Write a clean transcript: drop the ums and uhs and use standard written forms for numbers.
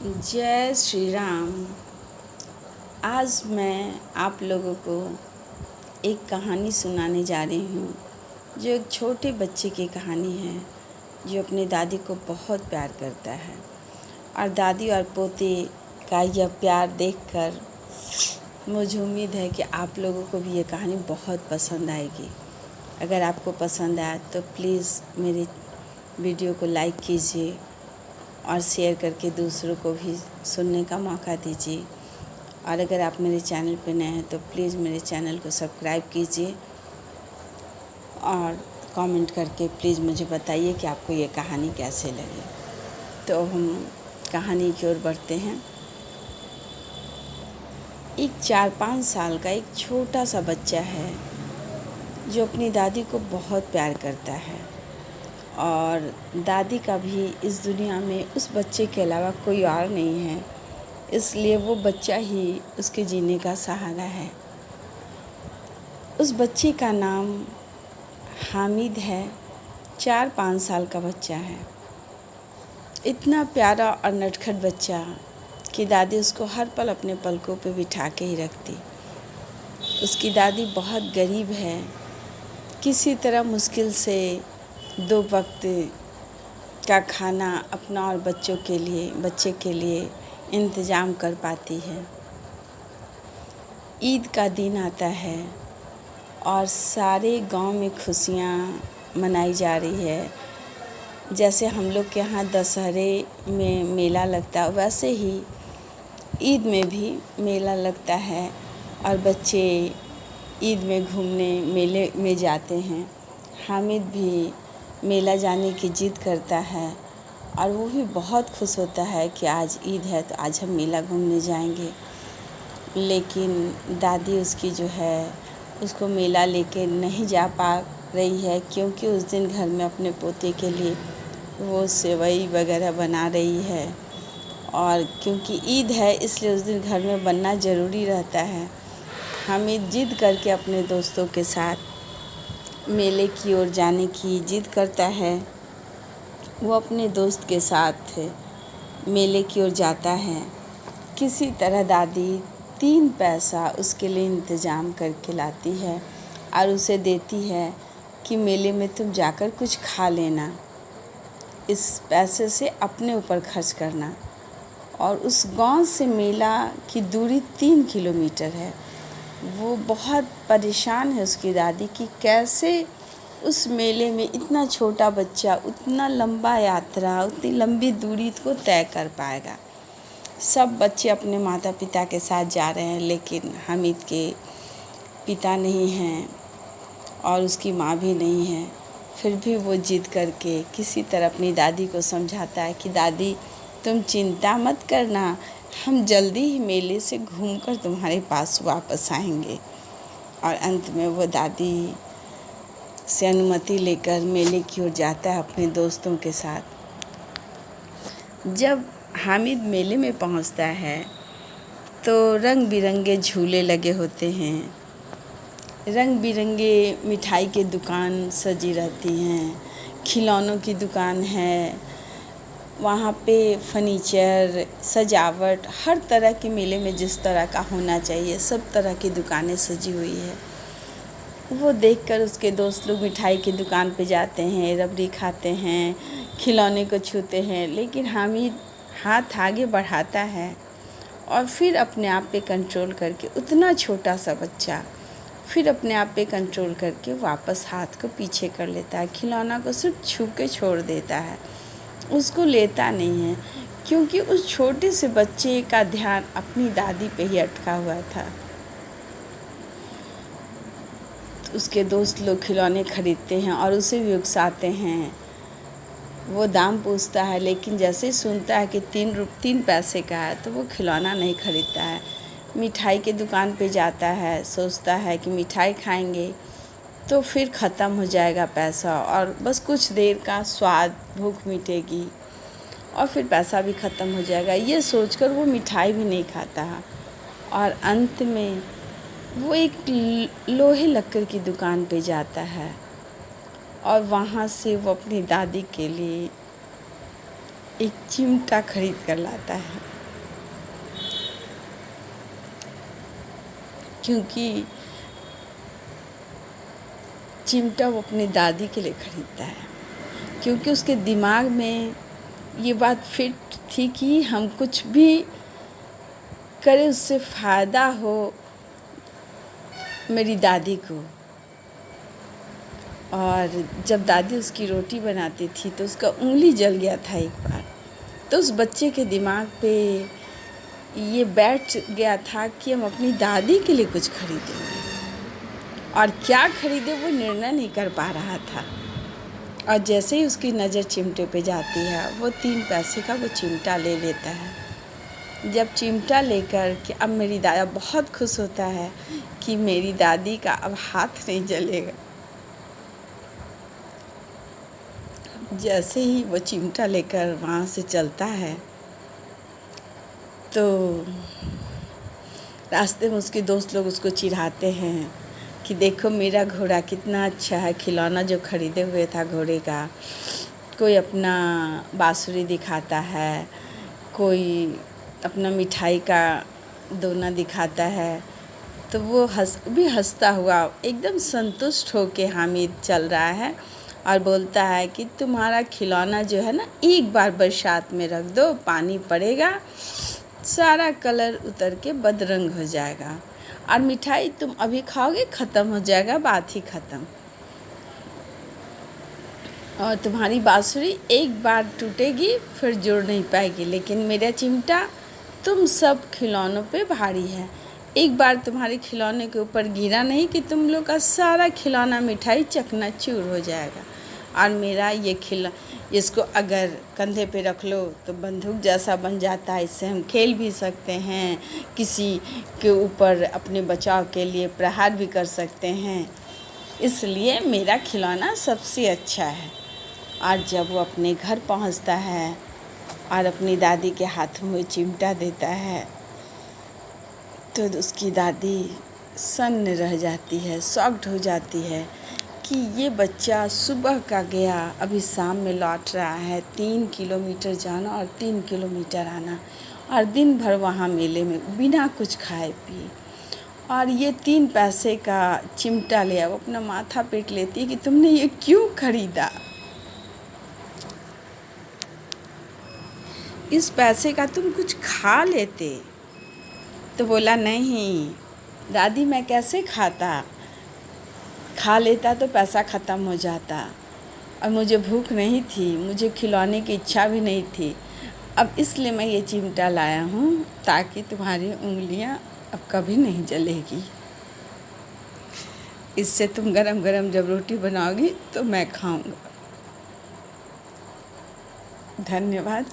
जय श्री राम। आज मैं आप लोगों को एक कहानी सुनाने जा रही हूँ जो एक छोटे बच्चे की कहानी है जो अपनी दादी को बहुत प्यार करता है। और दादी और पोते का यह प्यार देखकर मुझे उम्मीद है कि आप लोगों को भी ये कहानी बहुत पसंद आएगी। अगर आपको पसंद आए तो प्लीज़ मेरी वीडियो को लाइक कीजिए और शेयर करके दूसरों को भी सुनने का मौका दीजिए। और अगर आप मेरे चैनल पर नए हैं तो प्लीज़ मेरे चैनल को सब्सक्राइब कीजिए और कमेंट करके प्लीज़ मुझे बताइए कि आपको ये कहानी कैसे लगी। तो हम कहानी की ओर बढ़ते हैं। एक 4-5 साल का एक छोटा सा बच्चा है जो अपनी दादी को बहुत प्यार करता है और दादी का भी इस दुनिया में उस बच्चे के अलावा कोई और नहीं है, इसलिए वो बच्चा ही उसके जीने का सहारा है। उस बच्चे का नाम हामिद है। 4-5 साल का बच्चा है। इतना प्यारा और नटखट बच्चा कि दादी उसको हर पल अपने पलकों पे बिठा के ही रखती। उसकी दादी बहुत गरीब है, किसी तरह मुश्किल से 2 वक्त का खाना अपना और बच्चे के लिए इंतज़ाम कर पाती है। ईद का दिन आता है और सारे गांव में खुशियां मनाई जा रही है। जैसे हम लोग के यहाँ दशहरे में मेला लगता है, वैसे ही ईद में भी मेला लगता है और बच्चे ईद में घूमने मेले में जाते हैं। हामिद भी मेला जाने की ज़िद करता है और वो भी बहुत खुश होता है कि आज ईद है तो आज हम मेला घूमने जाएंगे। लेकिन दादी उसकी जो है उसको मेला लेके नहीं जा पा रही है, क्योंकि उस दिन घर में अपने पोते के लिए वो सेवई वगैरह बना रही है। और क्योंकि ईद है इसलिए उस दिन घर में बनना ज़रूरी रहता है। हामिद ज़िद करके अपने दोस्तों के साथ मेले की ओर जाने की ज़िद करता है। वो अपने दोस्त के साथ मेले की ओर जाता है। किसी तरह दादी 3 पैसा उसके लिए इंतज़ाम करके लाती है और उसे देती है कि मेले में तुम जाकर कुछ खा लेना, इस पैसे से अपने ऊपर खर्च करना। और उस गांव से मेला की दूरी 3 किलोमीटर है। वो बहुत परेशान है उसकी दादी कि कैसे उस मेले में इतना छोटा बच्चा उतना लंबा यात्रा उतनी लंबी दूरी को तय कर पाएगा। सब बच्चे अपने माता पिता के साथ जा रहे हैं, लेकिन हामिद के पिता नहीं हैं और उसकी माँ भी नहीं है। फिर भी वो ज़िद करके किसी तरह अपनी दादी को समझाता है कि दादी तुम चिंता मत करना, हम जल्दी ही मेले से घूमकर तुम्हारे पास वापस आएंगे। और अंत में वो दादी से अनुमति लेकर मेले की ओर जाता है अपने दोस्तों के साथ। जब हामिद मेले में पहुंचता है तो रंग बिरंगे झूले लगे होते हैं, रंग बिरंगे मिठाई की दुकान सजी रहती हैं, खिलौनों की दुकान है, वहाँ पे फर्नीचर सजावट हर तरह के मेले में जिस तरह का होना चाहिए सब तरह की दुकानें सजी हुई है। वो देखकर उसके दोस्त लोग मिठाई की दुकान पे जाते हैं, रबड़ी खाते हैं, खिलौने को छूते हैं, लेकिन हामिद हाथ आगे बढ़ाता है और फिर अपने आप पे कंट्रोल करके, उतना छोटा सा बच्चा फिर अपने आप पे कंट्रोल करके वापस हाथ को पीछे कर लेता है, खिलौना को सिर्फ छू के छोड़ देता है, उसको लेता नहीं है, क्योंकि उस छोटे से बच्चे का ध्यान अपनी दादी पे ही अटका हुआ था। उसके दोस्त लोग खिलौने खरीदते हैं और उसे भी उकसाते हैं। वो दाम पूछता है, लेकिन जैसे ही सुनता है कि 3 पैसे का है तो वो खिलौना नहीं खरीदता है। मिठाई की दुकान पे जाता है, सोचता है कि मिठाई खाएंगे तो फिर ख़त्म हो जाएगा पैसा और बस कुछ देर का स्वाद, भूख मिटेगी और फिर पैसा भी ख़त्म हो जाएगा। ये सोचकर वो मिठाई भी नहीं खाता है। और अंत में वो एक लोहे लक्कड़ की दुकान पे जाता है और वहाँ से वो अपनी दादी के लिए एक चिमटा खरीद कर लाता है। क्योंकि चिमटा वो अपनी दादी के लिए खरीदता है, क्योंकि उसके दिमाग में ये बात फिट थी कि हम कुछ भी करें उससे फ़ायदा हो मेरी दादी को। और जब दादी उसकी रोटी बनाती थी तो उसका उंगली जल गया था एक बार, तो उस बच्चे के दिमाग पे ये बैठ गया था कि हम अपनी दादी के लिए कुछ खरीदेंगे, और क्या खरीदे वो निर्णय नहीं कर पा रहा था। और जैसे ही उसकी नज़र चिमटे पे जाती है, वो 3 पैसे का वो चिमटा ले लेता है। जब चिमटा लेकर कि अब मेरी दादा बहुत खुश होता है कि मेरी दादी का अब हाथ नहीं जलेगा। जैसे ही वो चिमटा लेकर वहाँ से चलता है तो रास्ते में उसके दोस्त लोग उसको चिढ़ाते हैं कि देखो मेरा घोड़ा कितना अच्छा है, खिलौना जो खरीदे हुए था घोड़े का, कोई अपना बांसुरी दिखाता है, कोई अपना मिठाई का दोना दिखाता है। तो वो हंसता हुआ एकदम संतुष्ट होके हामिद चल रहा है और बोलता है कि तुम्हारा खिलौना जो है ना, एक बार बरसात में रख दो, पानी पड़ेगा, सारा कलर उतर के बदरंग हो जाएगा, और मिठाई तुम अभी खाओगे ख़त्म हो जाएगा, बात ही ख़त्म। और तुम्हारी बांसुरी एक बार टूटेगी फिर जुड़ नहीं पाएगी, लेकिन मेरा चिमटा तुम सब खिलौनों पे भारी है, एक बार तुम्हारे खिलौने के ऊपर गिरा नहीं कि तुम लोग का सारा खिलौना मिठाई चकनाचूर हो जाएगा। और मेरा ये इसको अगर कंधे पे रख लो तो बंदूक जैसा बन जाता है, इससे हम खेल भी सकते हैं, किसी के ऊपर अपने बचाव के लिए प्रहार भी कर सकते हैं, इसलिए मेरा खिलौना सबसे अच्छा है। और जब वो अपने घर पहुंचता है और अपनी दादी के हाथों में चिमटा देता है तो उसकी दादी सन्न रह जाती है, शॉक्ड हो जाती है कि ये बच्चा सुबह का गया, अभी शाम में लौट रहा है, 3 किलोमीटर जाना और 3 किलोमीटर आना, और दिन भर वहाँ मेले में बिना कुछ खाए पिए, और ये 3 पैसे का चिमटा लिया। वो अपना माथा पीट लेती है कि तुमने ये क्यों खरीदा, इस पैसे का तुम कुछ खा लेते। तो बोला नहीं दादी, मैं कैसे खाता, खा लेता तो पैसा ख़त्म हो जाता, और मुझे भूख नहीं थी, मुझे खिलौने की इच्छा भी नहीं थी, अब इसलिए मैं ये चिमटा लाया हूँ ताकि तुम्हारी उंगलियाँ अब कभी नहीं जलेगी, इससे तुम गरम गरम जब रोटी बनाओगी तो मैं खाऊंगा। धन्यवाद।